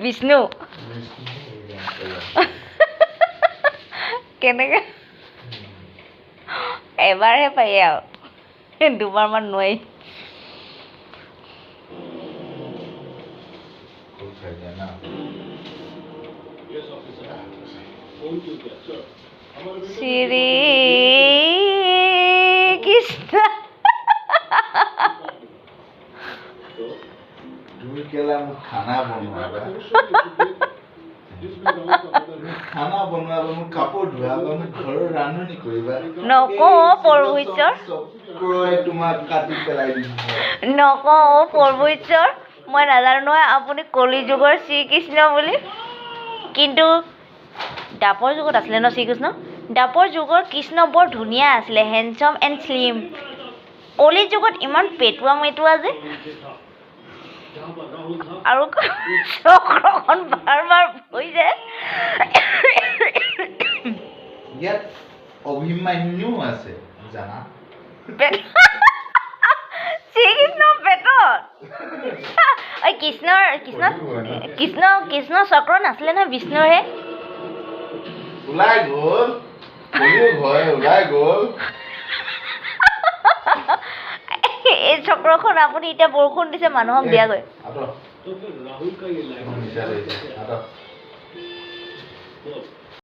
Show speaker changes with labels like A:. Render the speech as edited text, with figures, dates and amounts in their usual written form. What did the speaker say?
A: বিষ্ণু কেনেকে এবাৰহে পাই আৰু দুবাৰমান নোৱাৰি শ্ৰী কৃষ্ণ
B: তুমি কেলা মোক খানা বনোৱাবা খানা বনোৱাবা মোক কাপোৰ ধোৱাবা মোক ঘৰৰ ৰান্ধনি কৰিবা
A: নকওঁ প্ৰভু ঈশ্বৰ
B: তোমাক কাটি পেলাই দিম
A: নকওঁ প্ৰভু ঈশ্বৰ মই নাজানো নহয় আপুনি কলি যুগৰ শ্ৰীকৃষ্ণ বুলি কিন্তু দাপৰ যুগত আছিলে ন শ্ৰীকৃষ্ণ দাপৰ যুগৰ কৃষ্ণ বৰ ধুনীয়া আছিলে হেণ্ডচাম এণ্ড শ্লিম কলি যুগত ইমান পেটুৱা মেটুৱা যে আৰু চক্ৰখন বাৰ বাৰ হৈ যায়
B: ইয়াত অভিমান্যু আছে জানা
A: শ্ৰীকৃষ্ণ পেটত ঐ কৃষ্ণৰ কৃষ্ণ কৃষ্ণ কৃষ্ণ চক্ৰ নাছিলে নহয় বিষ্ণুৰহে
B: ওলাই গ'ল ওলাই গ'ল
A: এই চক্ৰখন আপুনি এতিয়া বৰষুণ দিছে মানুহক দিয়াগৈ
B: ৰাহুল